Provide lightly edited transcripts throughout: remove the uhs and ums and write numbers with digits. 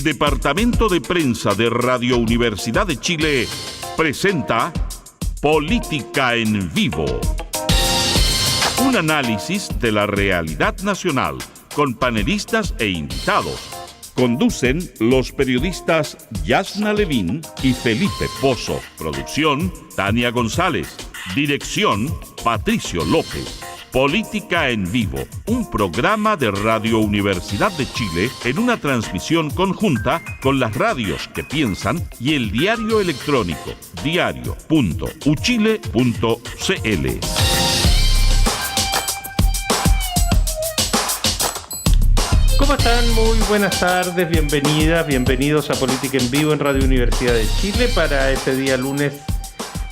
departamento de prensa de Radio Universidad de Chile presenta Política en Vivo. Un análisis de la realidad nacional con panelistas e invitados. Conducen los periodistas Yasna Levín y Felipe Pozo. Producción, Tania González. Dirección, Patricio López. Política en Vivo, un programa de Radio Universidad de Chile en una transmisión conjunta con las radios que piensan y el diario electrónico diario.uchile.cl. ¿Cómo están? Muy buenas tardes, bienvenidos a Política en Vivo en Radio Universidad de Chile para este día lunes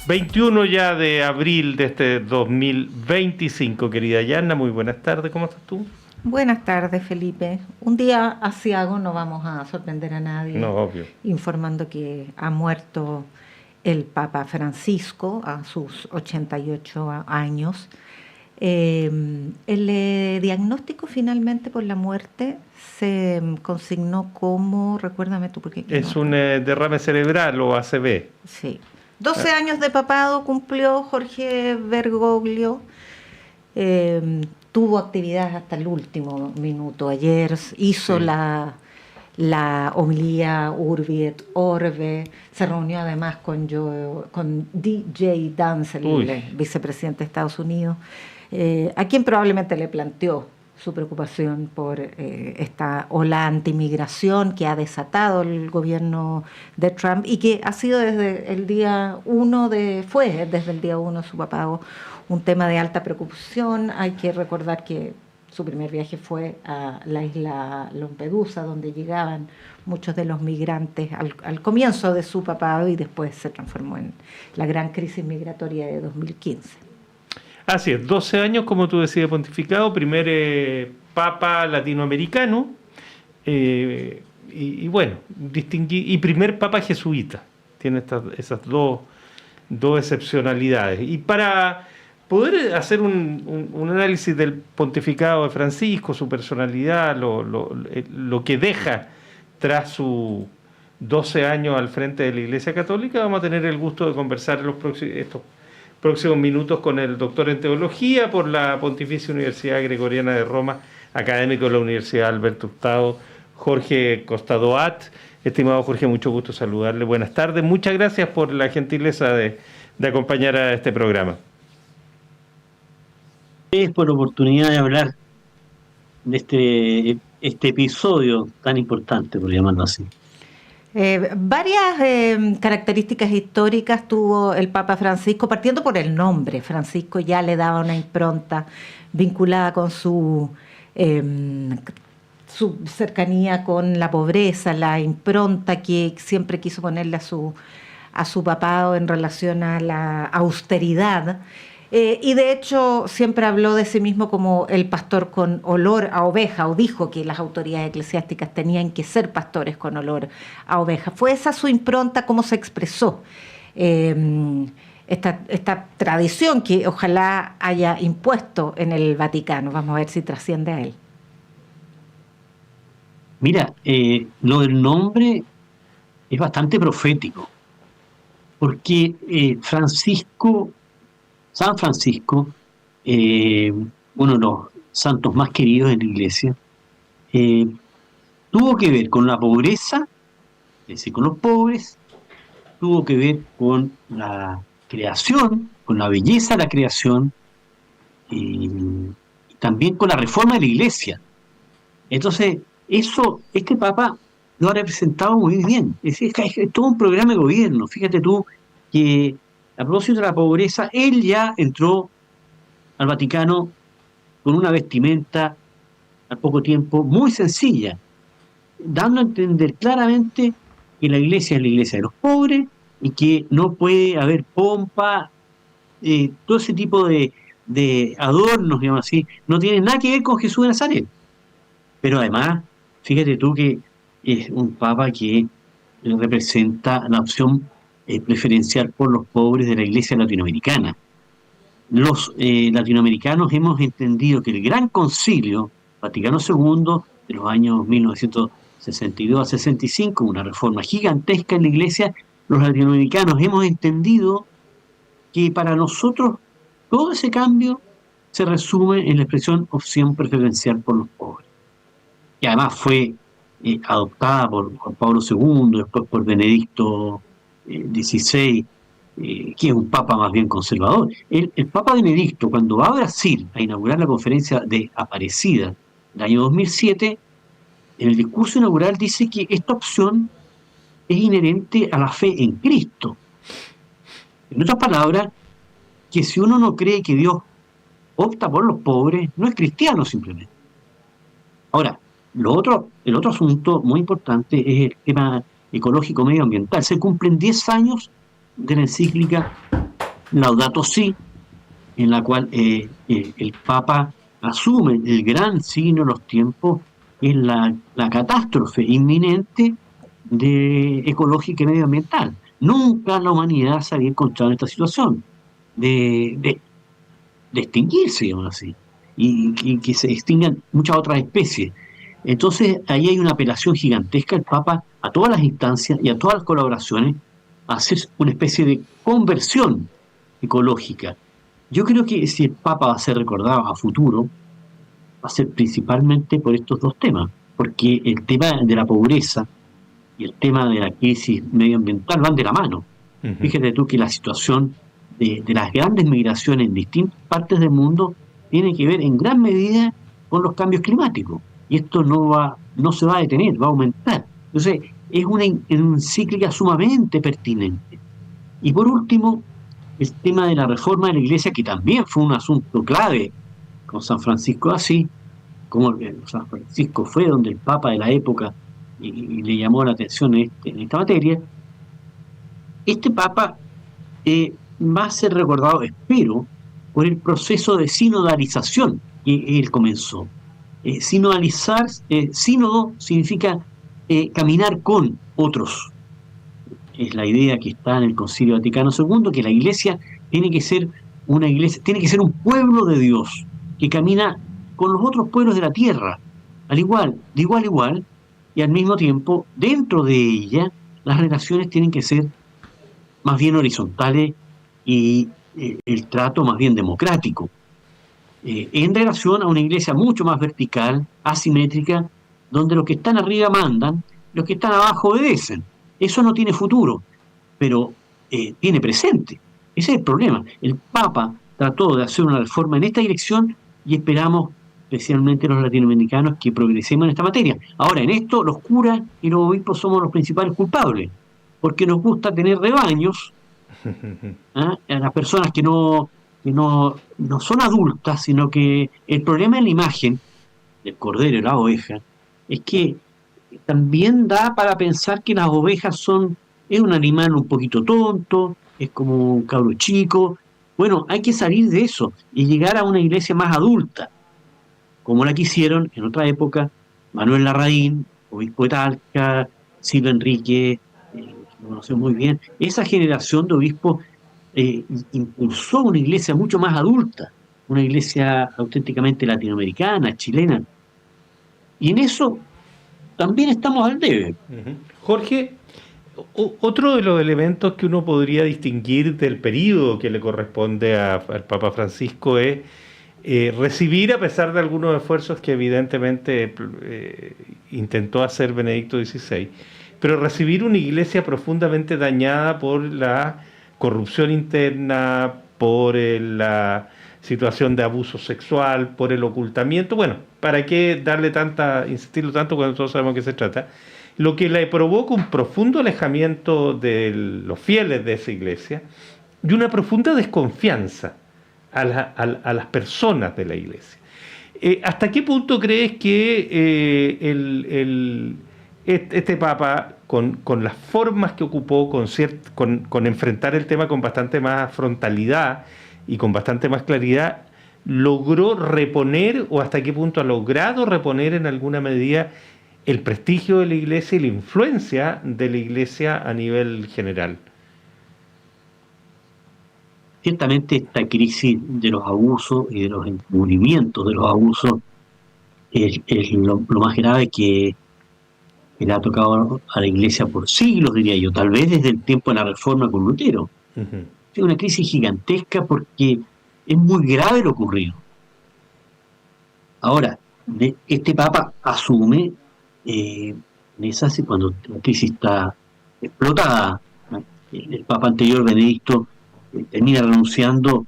21 ya de abril de este 2025. Querida Yana, muy buenas tardes, ¿cómo estás tú? Buenas tardes, Felipe. Un día asiago, no vamos a sorprender a nadie. No, obvio. Informando que ha muerto el Papa Francisco a sus 88 años. El diagnóstico finalmente por la muerte se consignó como, recuérdame tú porque... Es un derrame cerebral o ACV. Sí. 12 años de papado cumplió Jorge Bergoglio. Tuvo actividades hasta el último minuto. Ayer hizo la homilía Urbi et Orbe. Se reunió además con DJ Dance, el vicepresidente de Estados Unidos, a quien probablemente le planteó su preocupación por esta ola antimigración que ha desatado el gobierno de Trump y que ha sido desde el día 1 de su papado un tema de alta preocupación. Hay que recordar que su primer viaje fue a la isla Lampedusa, donde llegaban muchos de los migrantes al comienzo de su papado y después se transformó en la gran crisis migratoria de 2015. Así es, 12 años, como tú decías, pontificado, primer papa latinoamericano, y primer papa jesuita. Tiene esas dos excepcionalidades. Y para poder hacer un análisis del pontificado de Francisco, su personalidad, lo que deja tras sus 12 años al frente de la Iglesia Católica, vamos a tener el gusto de conversar en estos próximos minutos con el doctor en teología por la Pontificia Universidad Gregoriana de Roma, académico de la Universidad Alberto Hurtado, Jorge Costadoat. Estimado Jorge, mucho gusto saludarle. Buenas tardes. Muchas gracias por la gentileza de acompañar a este programa. Es por la oportunidad de hablar de este episodio tan importante, por llamarlo así. Varias características históricas tuvo el Papa Francisco, partiendo por el nombre. Francisco ya le daba una impronta vinculada con su cercanía con la pobreza, la impronta que siempre quiso ponerle a su papado en relación a la austeridad. Y de hecho siempre habló de sí mismo como el pastor con olor a oveja, o dijo que las autoridades eclesiásticas tenían que ser pastores con olor a oveja. Fue esa su impronta, cómo se expresó esta tradición que ojalá haya impuesto en el Vaticano. Vamos a ver si trasciende a él. Mira, lo del nombre es bastante profético, porque San Francisco, uno de los santos más queridos de la Iglesia, tuvo que ver con la pobreza, es decir, con los pobres, tuvo que ver con la creación, con la belleza de la creación, y también con la reforma de la Iglesia. Entonces, este Papa lo ha representado muy bien. Es todo un programa de gobierno. Fíjate tú que a propósito de la pobreza, él ya entró al Vaticano con una vestimenta al poco tiempo muy sencilla, dando a entender claramente que la Iglesia es la Iglesia de los pobres y que no puede haber pompa, todo ese tipo de adornos, digamos así, no tiene nada que ver con Jesús de Nazaret. Pero además, fíjate tú que es un Papa que representa la opción preferencial por los pobres de la Iglesia latinoamericana. Los latinoamericanos hemos entendido que el Gran Concilio Vaticano II de los años 1960 62 a 65, una reforma gigantesca en la Iglesia, los latinoamericanos hemos entendido que para nosotros todo ese cambio se resume en la expresión opción preferencial por los pobres, que además fue adoptada por Juan Pablo II, después por Benedicto XVI, que es un papa más bien conservador. El Papa Benedicto, cuando va a Brasil a inaugurar la conferencia de Aparecida del año 2007, en el discurso inaugural dice que esta opción es inherente a la fe en Cristo. En otras palabras, que si uno no cree que Dios opta por los pobres, no es cristiano simplemente. Ahora, el otro asunto muy importante es el tema ecológico medioambiental. Se cumplen 10 años de la encíclica Laudato Si, en la cual el Papa asume el gran signo de los tiempos, es la catástrofe inminente ecológica y medioambiental. Nunca la humanidad se había encontrado en esta situación de extinguirse, digamos así, y que se extingan muchas otras especies. Entonces, ahí hay una apelación gigantesca del Papa a todas las instancias y a todas las colaboraciones a hacer una especie de conversión ecológica. Yo creo que si el Papa va a ser recordado a futuro, va a ser principalmente por estos dos temas, porque el tema de la pobreza y el tema de la crisis medioambiental van de la mano. Uh-huh. Fíjate tú que la situación de las grandes migraciones en distintas partes del mundo tiene que ver en gran medida con los cambios climáticos. Y esto no se va a detener, va a aumentar. Entonces, es una encíclica sumamente pertinente. Y por último, el tema de la reforma de la Iglesia, que también fue un asunto clave con San Francisco de Asís, como San Francisco fue donde el Papa de la época y le llamó la atención en esta materia. Este Papa va a ser recordado, espero, por el proceso de sinodalización que él comenzó. Sinodalizar, sínodo significa caminar con otros. Es la idea que está en el Concilio Vaticano II, que la Iglesia tiene que ser una iglesia, tiene que ser un pueblo de Dios que camina con los otros pueblos de la tierra, de igual a igual, y al mismo tiempo, dentro de ella, las relaciones tienen que ser más bien horizontales y el trato más bien democrático, en relación a una iglesia mucho más vertical, asimétrica, donde los que están arriba mandan, los que están abajo obedecen. Eso no tiene futuro, pero tiene presente. Ese es el problema. El Papa trató de hacer una reforma en esta dirección y esperamos, especialmente los latinoamericanos, que progresemos en esta materia. Ahora, en esto, los curas y los obispos somos los principales culpables, porque nos gusta tener rebaños, a las personas que no son adultas, sino que el problema en la imagen del cordero y la oveja es que también da para pensar que las ovejas es un animal un poquito tonto, es como un cabro chico. Bueno, hay que salir de eso y llegar a una iglesia más adulta, como la que hicieron en otra época Manuel Larraín, obispo de Talca, Silvio Enrique, lo conocemos muy bien. Esa generación de obispos impulsó una iglesia mucho más adulta, una iglesia auténticamente latinoamericana, chilena. Y en eso también estamos al debe. Jorge, otro de los elementos que uno podría distinguir del periodo que le corresponde al Papa Francisco es recibir, a pesar de algunos esfuerzos que evidentemente intentó hacer Benedicto XVI, pero recibir una iglesia profundamente dañada por la corrupción interna, por la situación de abuso sexual, por el ocultamiento. Bueno, ¿para qué insistirlo tanto cuando todos sabemos de qué se trata? Lo que le provoca un profundo alejamiento de los fieles de esa iglesia y una profunda desconfianza a las personas de la iglesia. ¿Hasta qué punto crees que este Papa, con las formas que ocupó, con enfrentar el tema con bastante más frontalidad y con bastante más claridad, logró reponer, o hasta qué punto ha logrado reponer en alguna medida el prestigio de la iglesia y la influencia de la iglesia a nivel general? Ciertamente esta crisis de los abusos y de los encubrimientos de los abusos es lo más grave que que le ha tocado a la Iglesia por siglos, diría yo, tal vez desde el tiempo de la Reforma con Lutero. Es una crisis gigantesca porque es muy grave lo ocurrido. Ahora, este Papa asume cuando la crisis está explotada. El Papa anterior, Benedicto, termina renunciando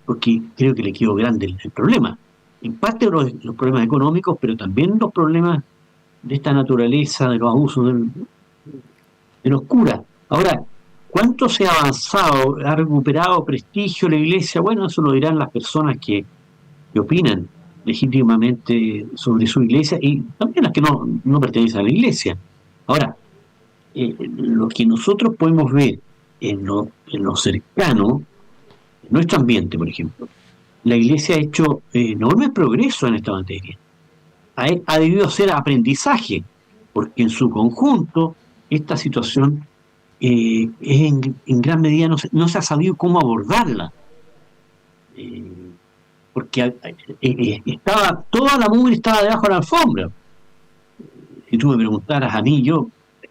porque creo que le quedó grande el problema. En parte los problemas económicos, pero también los problemas de esta naturaleza, de los abusos de los curas. Ahora, ¿cuánto se ha avanzado? ¿Ha recuperado prestigio la Iglesia? Bueno, eso lo dirán las personas que opinan legítimamente sobre su Iglesia y también las que no pertenecen a la Iglesia. Ahora, lo que nosotros podemos ver en lo cercano, en nuestro ambiente, por ejemplo, la Iglesia ha hecho enormes progresos en esta materia. Ha debido ser aprendizaje, porque en su conjunto esta situación en gran medida no se ha sabido cómo abordarla. Porque toda la mugre estaba debajo de la alfombra. Si tú me preguntaras a mí, yo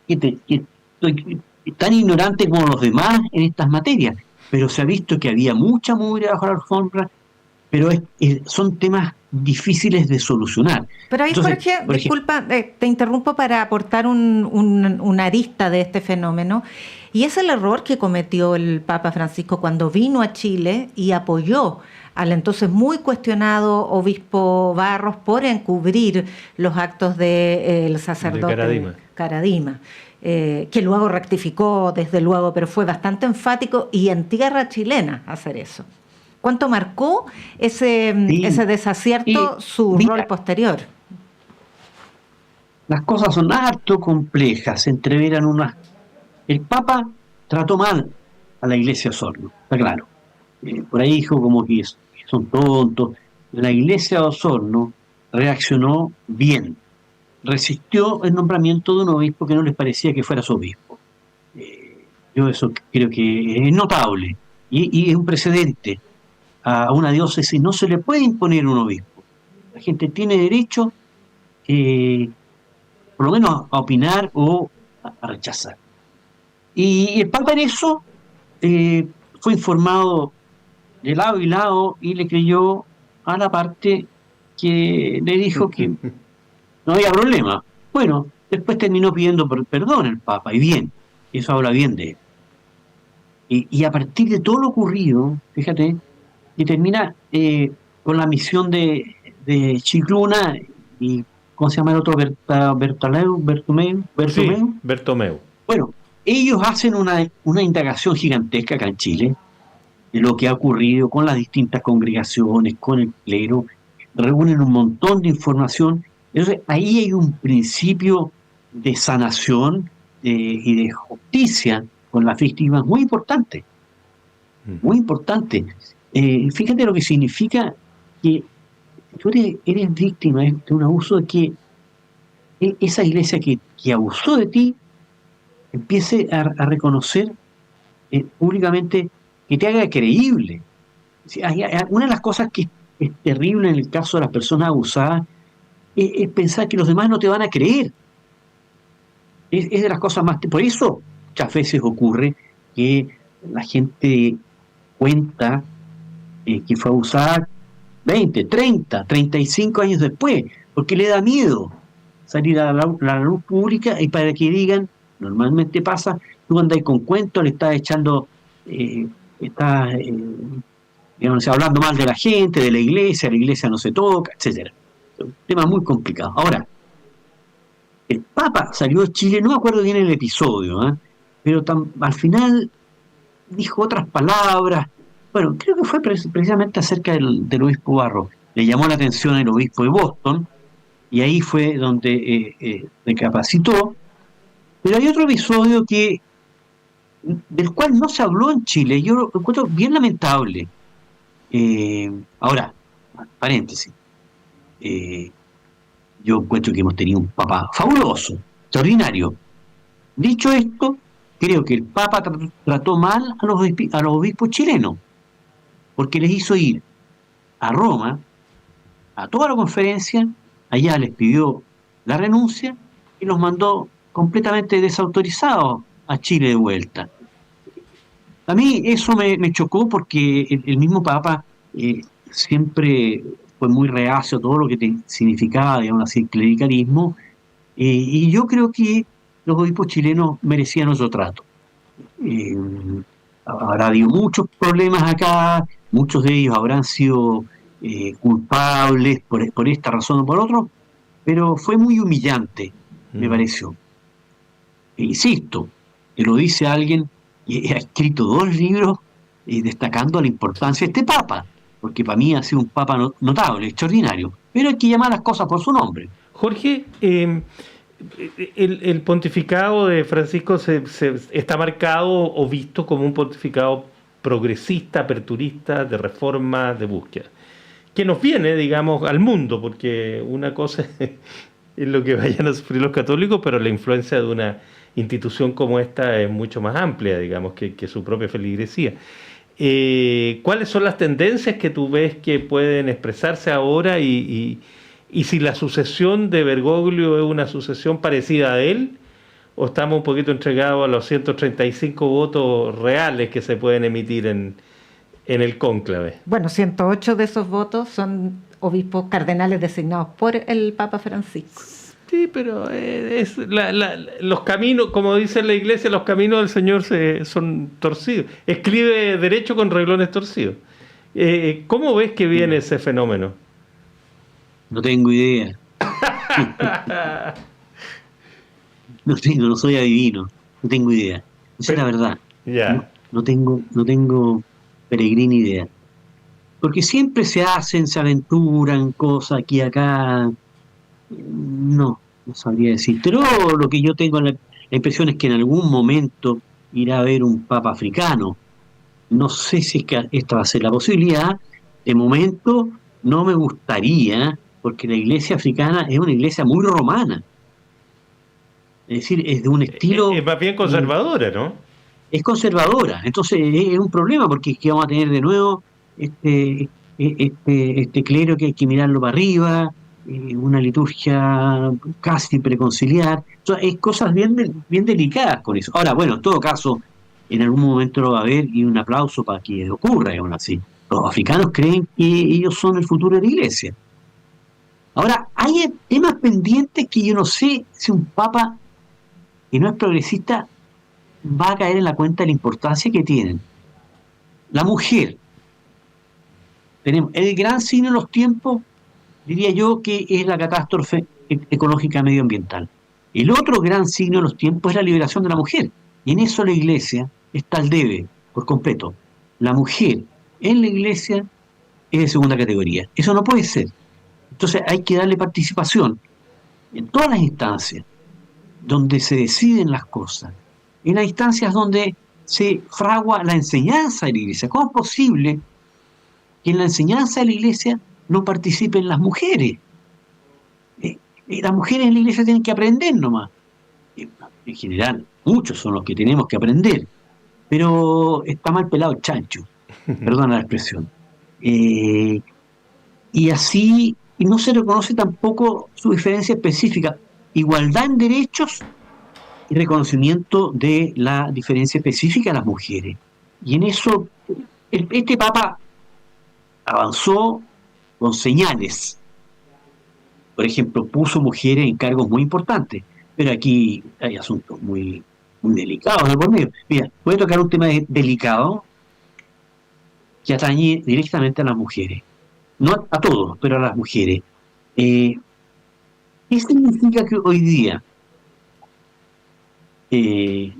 estoy tan ignorante como los demás en estas materias, pero se ha visto que había mucha mugre debajo de la alfombra, pero son temas difíciles de solucionar. Pero ahí, Entonces, Jorge, disculpa, te interrumpo para aportar una arista de este fenómeno, y es el error que cometió el Papa Francisco cuando vino a Chile y apoyó al entonces muy cuestionado obispo Barros por encubrir los actos del sacerdote de Caradima. Que luego rectificó, desde luego, pero fue bastante enfático y en tierra chilena hacer eso. ¿Cuánto marcó ese desacierto su rol posterior? Las cosas son harto complejas, se entreveran unas... El Papa trató mal a la Iglesia de Osorno, está claro. Por ahí dijo como que son tontos. La Iglesia de Osorno reaccionó bien, resistió el nombramiento de un obispo que no les parecía que fuera su obispo. Yo eso creo que es notable y es un precedente. A una diócesis no se le puede imponer un obispo. La gente tiene derecho, por lo menos, a opinar o a rechazar. Y el Papa en eso fue informado de lado y lado y le creyó a la parte que le dijo que no había problema. Bueno, después terminó pidiendo perdón el Papa, y bien, eso habla bien de él. Y a partir de todo lo ocurrido, fíjate, y termina con la misión de Chicluna y, ¿cómo se llama el otro? Bertomeu. Sí, Bertomeu. Bueno, ellos hacen una indagación gigantesca acá en Chile de lo que ha ocurrido con las distintas congregaciones, con el clero, reúnen un montón de información. Entonces, ahí hay un principio de sanación y de justicia con las víctimas muy importante. Muy importante. Fíjate lo que significa que tú eres víctima de un abuso, de que esa iglesia que abusó de ti empiece a reconocer públicamente, que te haga creíble. Una de las cosas que es terrible en el caso de las personas abusadas es pensar que los demás no te van a creer. Es de las cosas más... Por eso muchas veces ocurre que la gente cuenta que fue abusada 20, 30, 35 años después, porque le da miedo salir a la luz pública y para que digan, normalmente pasa, tú andas con cuentos, le estás echando, digamos, hablando mal de la gente, de la iglesia no se toca, etcétera. Es un tema muy complicado. Ahora, el Papa salió de Chile, no me acuerdo bien el episodio, pero al final dijo otras palabras. Bueno, creo que fue precisamente acerca del obispo Barros. Le llamó la atención el obispo de Boston, y ahí fue donde recapacitó. Pero hay otro episodio del cual no se habló en Chile. Yo lo encuentro bien lamentable. Ahora, paréntesis. Yo encuentro que hemos tenido un Papa fabuloso, extraordinario. Dicho esto, creo que el Papa trató mal a los obispos chilenos, porque les hizo ir a Roma, a toda la conferencia, allá les pidió la renuncia y los mandó completamente desautorizado a Chile de vuelta. A mí eso me chocó porque el mismo Papa siempre fue muy reacio a todo lo que significaba, digamos así, el clericalismo, y yo creo que los obispos chilenos merecían otro trato. Eh, Habrá habido muchos problemas acá, muchos de ellos habrán sido culpables por esta razón o por otro, pero fue muy humillante, me pareció. E insisto, que lo dice alguien que ha escrito 2 libros destacando la importancia de este Papa, porque para mí ha sido un Papa notable, extraordinario, pero hay que llamar las cosas por su nombre. Jorge, el pontificado de Francisco se está marcado o visto como un pontificado progresista, aperturista, de reforma, de búsqueda, que nos viene, digamos, al mundo, porque una cosa es lo que vayan a sufrir los católicos, pero la influencia de una institución como esta es mucho más amplia, digamos, que su propia feligresía. ¿Cuáles son las tendencias que tú ves que pueden expresarse ahora y si la sucesión de Bergoglio es una sucesión parecida a él o estamos un poquito entregados a los 135 votos reales que se pueden emitir en el cónclave? Bueno, 108 de esos votos son obispos cardenales designados por el Papa Francisco. Sí, pero los caminos, como dice la Iglesia, los caminos del Señor son torcidos. Escribe derecho con reglones torcidos. ¿Cómo ves que viene ese fenómeno? No tengo idea. No soy adivino, no tengo idea. Esa es la verdad. Ya. No tengo peregrina idea. Porque siempre se aventuran cosas aquí y acá. No sabría decir. Pero lo que yo tengo la impresión es que en algún momento irá a haber un papa africano. No sé si es que esta va a ser la posibilidad. De momento no me gustaría, porque la iglesia africana es una iglesia muy romana. Es decir, es de un estilo... Es más bien conservadora, ¿no? Es conservadora. Entonces es un problema, porque es que vamos a tener de nuevo este clero que hay que mirarlo para arriba, una liturgia casi preconciliar. Entonces, hay cosas bien delicadas con eso. Ahora, bueno, en todo caso, en algún momento lo va a haber y un aplauso para que ocurra, aún así. Los africanos creen que ellos son el futuro de la iglesia. Ahora, hay temas pendientes que yo no sé si un papa que no es progresista va a caer en la cuenta de la importancia que tienen. La mujer. Tenemos el gran signo de los tiempos, diría yo, que es la catástrofe ecológica medioambiental. El otro gran signo de los tiempos es la liberación de la mujer. Y en eso la iglesia está al debe, por completo. La mujer en la iglesia es de segunda categoría. Eso no puede ser. Entonces hay que darle participación en todas las instancias donde se deciden las cosas, en las instancias donde se fragua la enseñanza de la iglesia. ¿Cómo es posible que en la enseñanza de la iglesia no participen las mujeres? Las mujeres en la iglesia tienen que aprender nomás. En general, muchos son los que tenemos que aprender, pero está mal pelado el chancho, perdona la expresión. Y así no se reconoce tampoco su diferencia específica. Igualdad en derechos y reconocimiento de la diferencia específica de las mujeres. Y en eso, este Papa avanzó con señales. Por ejemplo, puso mujeres en cargos muy importantes, pero aquí hay asuntos muy delicados de por medio. Mira, voy a tocar un tema delicado que atañe directamente a las mujeres. No a todos, pero a las mujeres. ¿Qué significa que hoy día,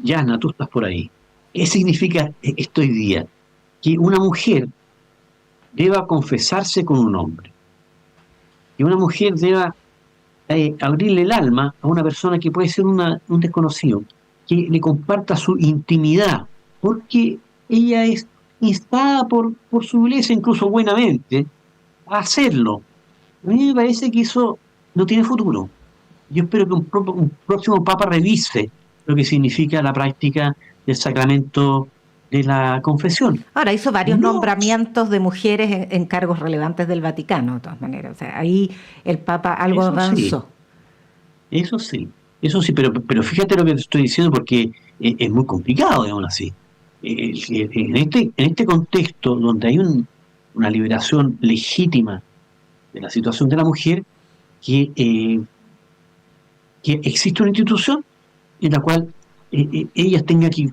Yana, tú estás por ahí, qué significa esto hoy día? Que una mujer deba confesarse con un hombre, que una mujer deba abrirle el alma a una persona que puede ser un desconocido, que le comparta su intimidad, porque ella es instada por su iglesia, incluso buenamente, a hacerlo. A mí me parece que eso no tiene futuro. Yo espero que un próximo Papa revise lo que significa la práctica del sacramento de la confesión. Ahora, hizo varios nombramientos de mujeres en cargos relevantes del Vaticano, de todas maneras. O sea, ahí el Papa algo avanzó. Sí. Eso sí. Eso sí, pero fíjate lo que te estoy diciendo porque es muy complicado, digamos así. En este contexto donde hay una liberación legítima de la situación de la mujer, que, eh, que existe una institución en la cual ellas tengan que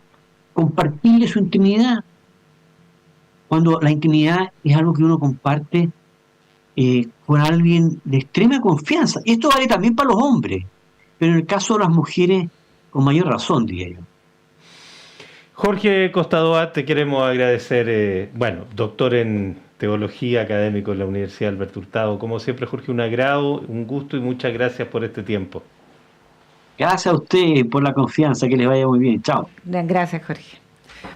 compartirle su intimidad, cuando la intimidad es algo que uno comparte con alguien de extrema confianza. Y esto vale también para los hombres, pero en el caso de las mujeres, con mayor razón, diría yo. Jorge Costadoa, te queremos agradecer, doctor en teología, académico en la Universidad Alberto Hurtado. Como siempre, Jorge, un agrado, un gusto y muchas gracias por este tiempo. Gracias a usted por la confianza, que les vaya muy bien. Chao. Gracias, Jorge.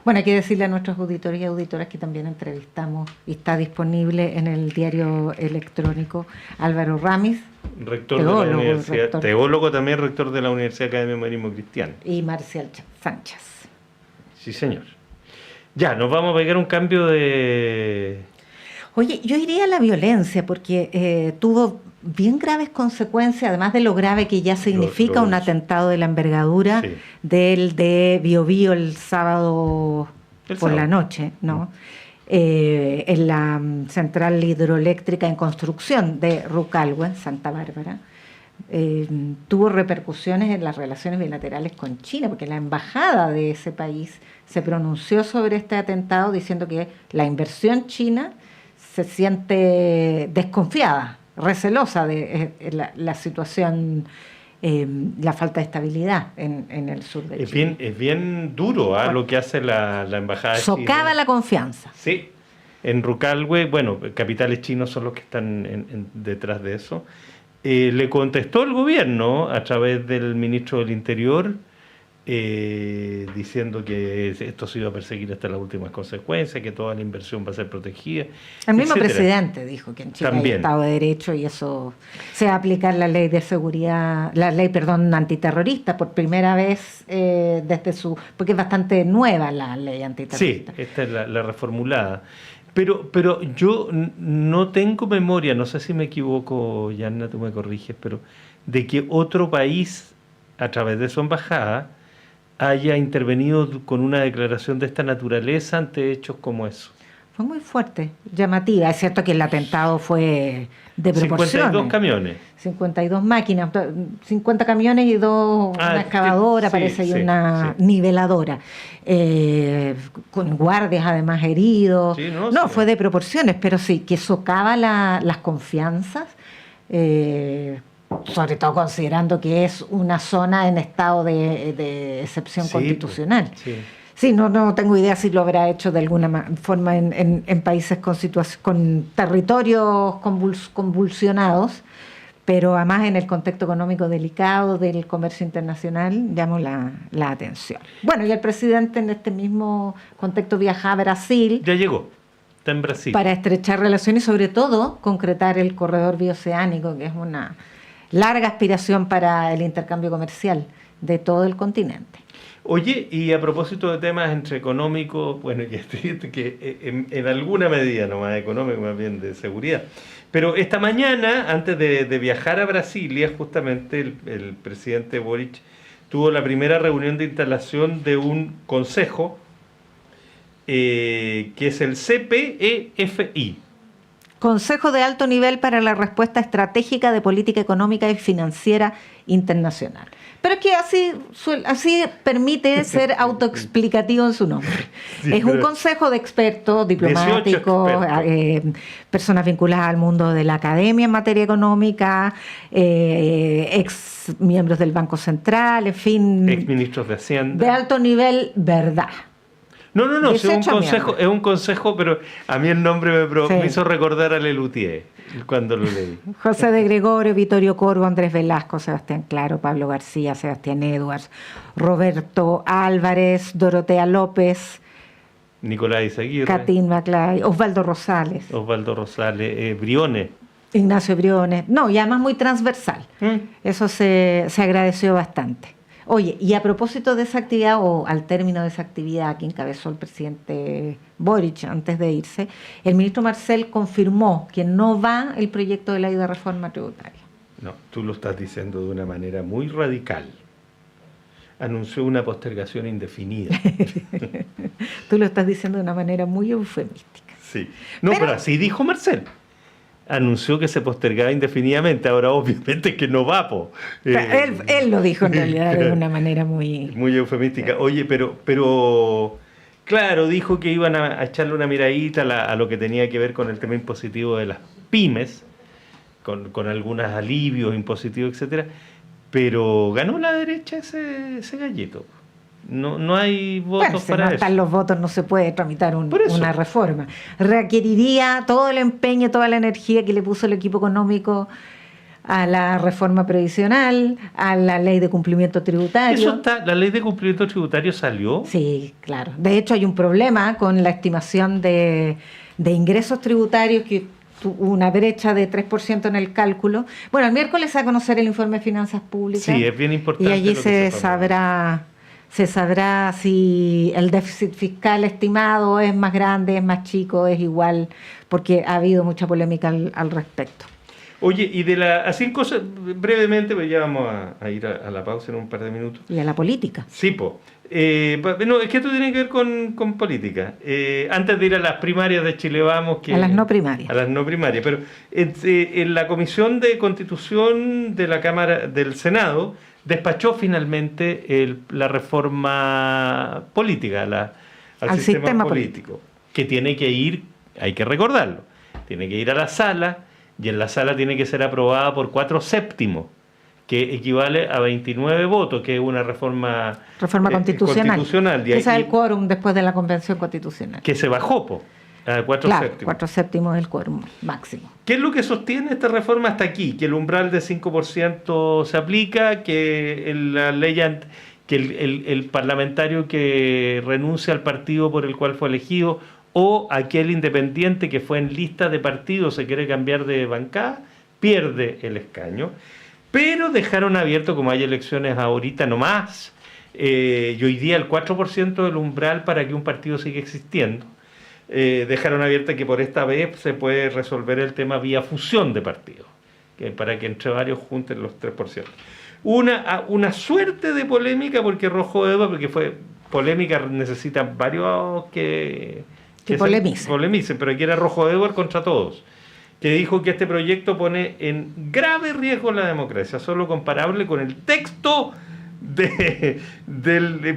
Bueno, hay que decirle a nuestros auditores y auditoras que también entrevistamos y está disponible en el diario electrónico Álvaro Ramis, Rector teólogo, de la universidad, rector. Teólogo también, rector de la Universidad Academia Humanismo Cristiano. Y Marcial Sánchez. Sí, señor. Ya, nos vamos a pegar un cambio de... Oye, yo iría a la violencia porque tuvo bien graves consecuencias, además de lo grave que ya significa un atentado de la envergadura Sí. del de Biobío el sábado por la noche, ¿no? En la central hidroeléctrica en construcción de Rucalhue, Santa Bárbara. Tuvo repercusiones en las relaciones bilaterales con China, porque la embajada de ese país se pronunció sobre este atentado diciendo que la inversión china se siente desconfiada, recelosa de la situación, la falta de estabilidad en el sur de China. Es bien duro lo que hace la embajada de China. Socava la confianza. Sí, en Rucalhue, capitales chinos son los que están detrás de eso. Le contestó el gobierno a través del ministro del Interior, diciendo que esto se iba a perseguir hasta las últimas consecuencias, que toda la inversión va a ser protegida. El mismo etcétera. Presidente dijo que en Chile También. hay Estado de Derecho y eso se va a aplicar la ley de seguridad, antiterrorista por primera vez porque es bastante nueva la ley Sí, antiterrorista. esta es la reformulada. Pero yo no tengo memoria, no sé si me equivoco, Yanna, tú me corriges, pero de que otro país, a través de su embajada, haya intervenido con una declaración de esta naturaleza ante hechos como eso. Fue muy fuerte, llamativa. Es cierto que el atentado fue de proporciones. 52 camiones. 52 máquinas, 50 camiones y una excavadora, sí, parece, y sí, una sí. niveladora. Con guardias además heridos. Sí, no, sí. fue de proporciones, pero sí, que socava las confianzas, sobre todo considerando que es una zona en estado de excepción Sí, constitucional. sí. Sí, no tengo idea si lo habrá hecho de alguna forma en países con territorios convulsionados, pero además en el contexto económico delicado del comercio internacional llamó la atención. Bueno, y el presidente en este mismo contexto viaja a Brasil Ya llegó, está en Brasil. para estrechar relaciones y sobre todo concretar el corredor bioceánico, que es una larga aspiración para el intercambio comercial de todo el continente. Oye, y a propósito de temas entre económicos, que en alguna medida, no más económico, más bien de seguridad. Pero esta mañana, antes de viajar a Brasilia, justamente el presidente Boric tuvo la primera reunión de instalación de un consejo, que es el CPEFI. Consejo de Alto Nivel para la Respuesta Estratégica de Política Económica y Financiera Internacional. Pero es que así permite ser autoexplicativo en su nombre. Sí, es un consejo de expertos, diplomáticos, 18 expertos. Personas vinculadas al mundo de la academia en materia económica, ex miembros del Banco Central, en fin. Ex ministros de Hacienda. De alto nivel, verdad. No, es 18 un consejo, pero a mí el nombre me Sí. hizo recordar a Lelutier cuando lo leí. José de Gregorio, Vittorio Corvo, Andrés Velasco, Sebastián Claro, Pablo García, Sebastián Edwards, Roberto Álvarez, Dorotea López, Nicolás Izaguirre, Catín Maclay, Osvaldo Rosales, Osvaldo Rosales, Briones. Ignacio Briones. No, y además muy transversal. Eso se agradeció bastante. Oye, y a propósito de esa actividad, o al término de esa actividad que encabezó el presidente Boric antes de irse, el ministro Marcel confirmó que no va el proyecto de ley de reforma tributaria. No, tú lo estás diciendo de una manera muy radical. anunció una postergación indefinida. Tú lo estás diciendo de una manera muy eufemística. Sí. No, pero así dijo Marcel. Anunció que se postergaba indefinidamente. Ahora, obviamente, que no va, po. Él lo dijo en realidad de una manera muy eufemística. Oye, pero claro, dijo que iban a echarle una miradita a lo que tenía que ver con el tema impositivo de las pymes, con algunos alivios impositivos, etcétera. Pero ganó la derecha ese gallito. No hay votos si no para están eso. los votos, no se puede tramitar una reforma. Requeriría todo el empeño, toda la energía que le puso el equipo económico a la reforma previsional, a la ley de cumplimiento tributario. Eso está, la ley de cumplimiento tributario salió. Sí, claro. De hecho, hay un problema con la estimación de ingresos tributarios, que tuvo una brecha de 3% en el cálculo. Bueno, el miércoles se va a conocer el informe de finanzas públicas. Sí, es bien importante. Y allí se sabrá si el déficit fiscal estimado es más grande, es más chico, es igual, porque ha habido mucha polémica al respecto. Oye, y así cosas, brevemente, pues ya vamos a ir a la pausa en un par de minutos. Y a la política. Sí, po. No, es que esto tiene que ver con política. Antes de ir a las primarias de Chile Vamos... A las no primarias. A las no primarias. Pero en la Comisión de Constitución de la Cámara del Senado despachó finalmente la reforma política al sistema político, que tiene que ir, hay que recordarlo, tiene que ir a la sala, y en la sala tiene que ser aprobada por 4/7, que equivale a 29 votos, que es una reforma constitucional. Ese es el quórum después de la Convención Constitucional. Que se bajó, a 4/7. Claro, 4/7 es el quórum máximo. ¿Qué es lo que sostiene esta reforma hasta aquí? Que el umbral de 5% se aplica, que la ley, que el parlamentario que renuncia al partido por el cual fue elegido, o aquel independiente que fue en lista de partido se quiere cambiar de bancada, pierde el escaño. Pero dejaron abierto, como hay elecciones ahorita nomás, y hoy día el 4% del umbral para que un partido siga existiendo. Dejaron abierta que por esta vez se puede resolver el tema vía fusión de partidos, para que entre varios junten los 3%. Una suerte de polémica, porque Rojo Edward, porque fue polémica, necesita varios que polemicen, pero aquí era Rojo Edward contra todos, que dijo que este proyecto pone en grave riesgo la democracia, solo comparable con el texto del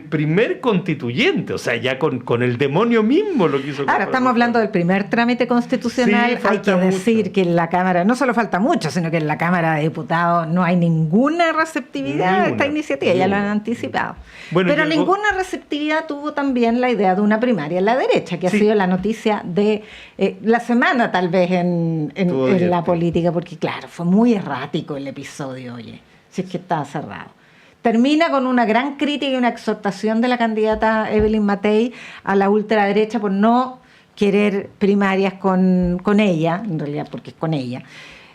primer constituyente, o sea, ya con el demonio mismo lo quiso. Ahora estamos hablando del primer trámite constitucional. Sí, hay que decir que en la Cámara, no solo falta mucho, sino que en la Cámara de Diputados no hay ninguna receptividad a esta iniciativa, ya lo han anticipado. Bueno, pero ninguna receptividad tuvo también la idea de una primaria en la derecha, que ha sido la noticia de la semana tal vez en la política, porque claro, fue muy errático el episodio, oye, si es que estaba cerrado. Termina con una gran crítica y una exhortación de la candidata Evelyn Matei a la ultraderecha por no querer primarias con ella, en realidad porque es con ella,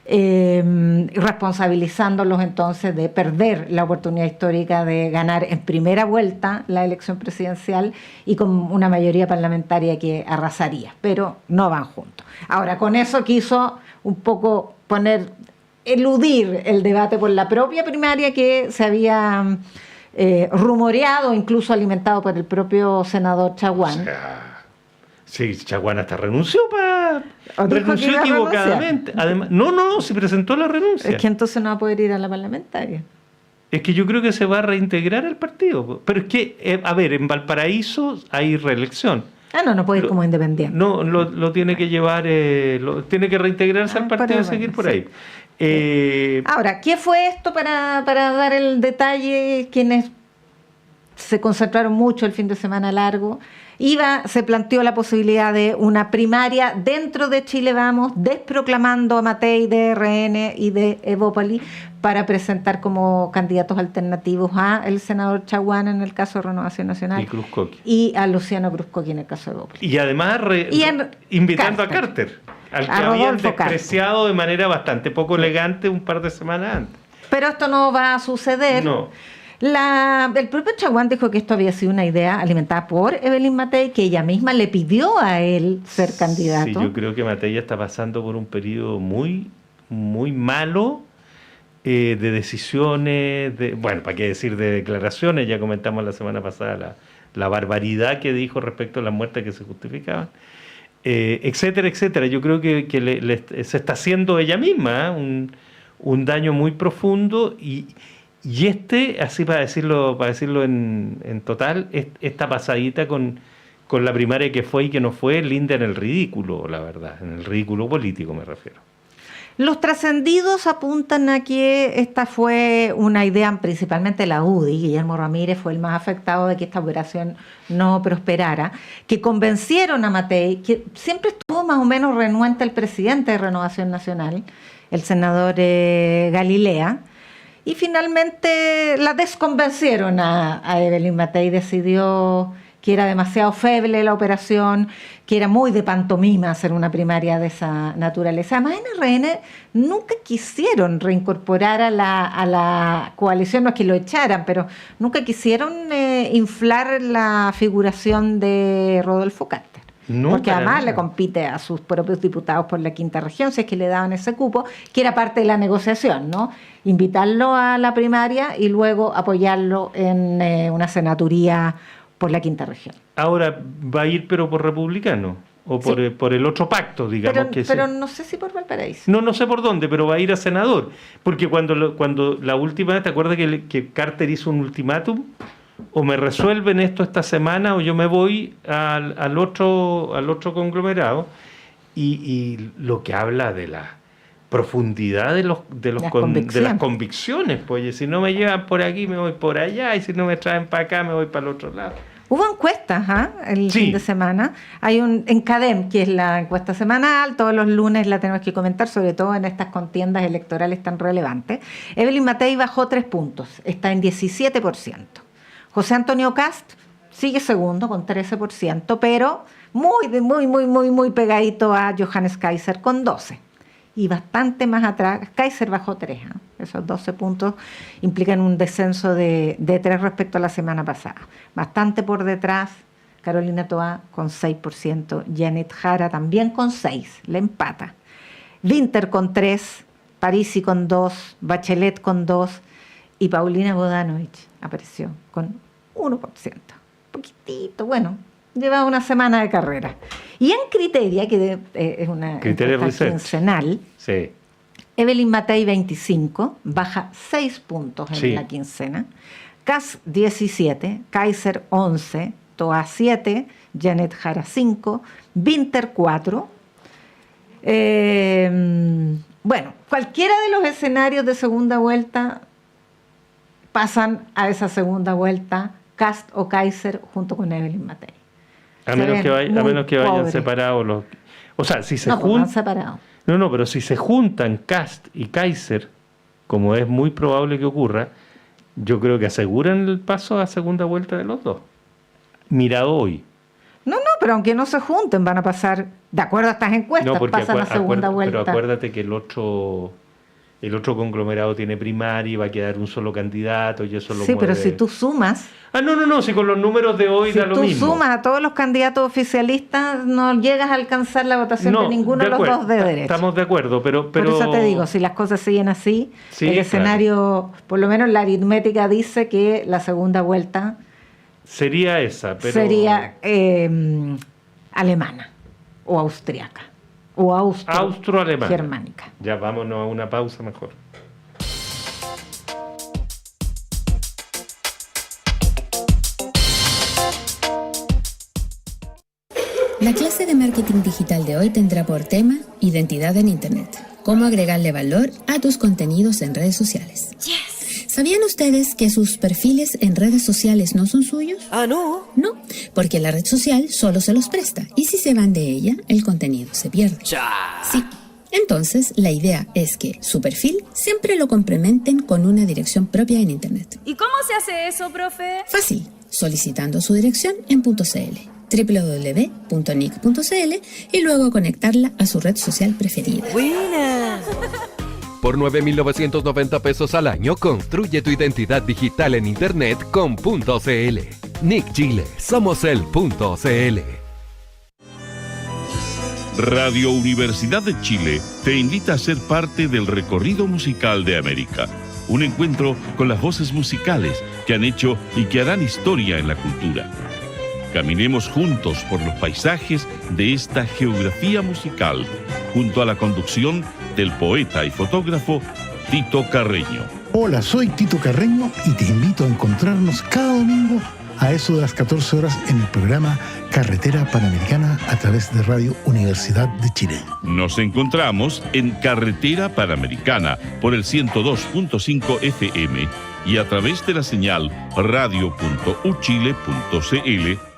responsabilizándolos entonces de perder la oportunidad histórica de ganar en primera vuelta la elección presidencial y con una mayoría parlamentaria que arrasaría, pero no van juntos. Ahora, con eso quiso un poco eludir el debate por la propia primaria que se había rumoreado, incluso alimentado por el propio senador Chaguán. O sea, sí, Chaguán hasta renunció equivocadamente. Además, no, se presentó la renuncia. Es que entonces no va a poder ir a la parlamentaria. Es que yo creo que se va a reintegrar al partido. Pero es que, a ver, en Valparaíso hay reelección. No puede ir como independiente. No, lo tiene que llevar, tiene que reintegrarse al partido y seguir por ahí. Ahora, ¿qué fue esto para dar el detalle? Quienes se concentraron mucho el fin de semana largo, se planteó la posibilidad de una primaria dentro de Chile Vamos, desproclamando a Matei de RN y de Evópoli para presentar como candidatos alternativos a el senador Chaguán en el caso de Renovación Nacional y a Luciano Cruzcoqui en el caso de Evópoli. Y además invitando a Carter, al que habían despreciado de manera bastante poco elegante un par de semanas antes. Pero esto no va a suceder. No. El propio Chaguán dijo que esto había sido una idea alimentada por Evelyn Matei, que ella misma le pidió a él ser candidato. Sí, yo creo que Matei está pasando por un periodo muy, muy malo de decisiones, bueno, para qué decir de declaraciones, ya comentamos la semana pasada la barbaridad que dijo respecto a las muertes que se justificaban, etcétera, etcétera. Yo creo que se está haciendo ella misma un daño muy profundo y así para decirlo en total, esta pasadita con la primaria que fue y que no fue, linda en el ridículo, la verdad, en el ridículo político me refiero. Los trascendidos apuntan a que esta fue una idea principalmente de la UDI, Guillermo Ramírez fue el más afectado de que esta operación no prosperara, que convencieron a Matei, que siempre estuvo más o menos renuente el presidente de Renovación Nacional, el senador Galilea, y finalmente la desconvencieron a Evelyn Matei, decidió que era demasiado feble la operación, que era muy de pantomima hacer una primaria de esa naturaleza. Además, en RN nunca quisieron reincorporar a la coalición, no es que lo echaran, pero nunca quisieron inflar la figuración de Rodolfo Carter. No, porque además le compite a sus propios diputados por la quinta región, si es que le daban ese cupo, que era parte de la negociación, ¿no? Invitarlo a la primaria y luego apoyarlo en una senaturía por la quinta región. Ahora, ¿va a ir pero por republicano? ¿O por, sí, por el otro pacto, digamos? Pero no sé si por Valparaíso. No sé por dónde, pero va a ir a senador. Porque cuando la última vez, ¿te acuerdas que Carter hizo un ultimátum? O me resuelven esto esta semana o yo me voy al otro conglomerado. Y lo que habla de la profundidad de las convicciones, pues si no me llevan por aquí me voy por allá y si no me traen para acá me voy para el otro lado. Hubo encuestas el fin de semana. Hay en CADEM, que es la encuesta semanal, todos los lunes la tenemos que comentar, sobre todo en estas contiendas electorales tan relevantes. Evelyn Matei bajó 3 puntos, está en 17%. José Antonio Kast sigue segundo con 13%, pero muy pegadito a Johannes Kaiser con 12%. Y bastante más atrás, Kaiser bajó 3. Esos 12 puntos implican un descenso de 3 respecto a la semana pasada. Bastante por detrás, Carolina Toá con 6%, Janet Jara también con 6%, le empata. Winter con 3%, Parisi con 2%, Bachelet con 2% y Paulina Bodanovich apareció con 1%. Poquitito, bueno, lleva una semana de carrera. Y en Criteria, que es una encuesta quincenal, sí, Evelyn Matei 25, baja 6 puntos en la quincena, Kast 17, Kaiser 11, Toá 7, Janet Jara 5, Winter 4. Bueno, cualquiera de los escenarios de segunda vuelta pasan a esa segunda vuelta Kast o Kaiser junto con Evelyn Matei. A menos que vayan separados o sea, si se juntan separados. Pero si se juntan Kast y Kaiser, como es muy probable que ocurra, yo creo que aseguran el paso a segunda vuelta de los dos. Mirado hoy. Pero aunque no se junten, van a pasar, de acuerdo a estas encuestas, pasan a segunda vuelta. Pero acuérdate que el otro conglomerado tiene primaria y va a quedar un solo candidato y eso lo mueve. Pero si tú sumas... si con los números de hoy da lo mismo. Si tú sumas a todos los candidatos oficialistas, no llegas a alcanzar la votación de ninguno de los dos de derecha. Estamos de acuerdo, pero... Por eso te digo, si las cosas siguen así, el escenario, por lo menos la aritmética dice que la segunda vuelta... Sería esa, pero... Sería alemana o austriaca. O austro-alemana. Germánica. Ya vámonos a una pausa mejor. La clase de marketing digital de hoy tendrá por tema identidad en Internet. Cómo agregarle valor a tus contenidos en redes sociales. Yes. ¿Sabían ustedes que sus perfiles en redes sociales no son suyos? ¿No? No, porque la red social solo se los presta y si se van de ella, el contenido se pierde. Sí. Entonces, la idea es que su perfil siempre lo complementen con una dirección propia en Internet. ¿Y cómo se hace eso, profe? Fácil, solicitando su dirección en .cl, www.nic.cl y luego conectarla a su red social preferida. ¡Buena! Por 9,990 pesos al año, construye tu identidad digital en Internet con .cl. Nick Chile, somos el .cl. Radio Universidad de Chile te invita a ser parte del recorrido musical de América. Un encuentro con las voces musicales que han hecho y que harán historia en la cultura. Caminemos juntos por los paisajes de esta geografía musical, junto a la conducción del poeta y fotógrafo Tito Carreño. Hola, soy Tito Carreño y te invito a encontrarnos cada domingo a eso de las 14 horas en el programa Carretera Panamericana a través de Radio Universidad de Chile. Nos encontramos en Carretera Panamericana por el 102.5 FM y a través de la señal radio.uchile.cl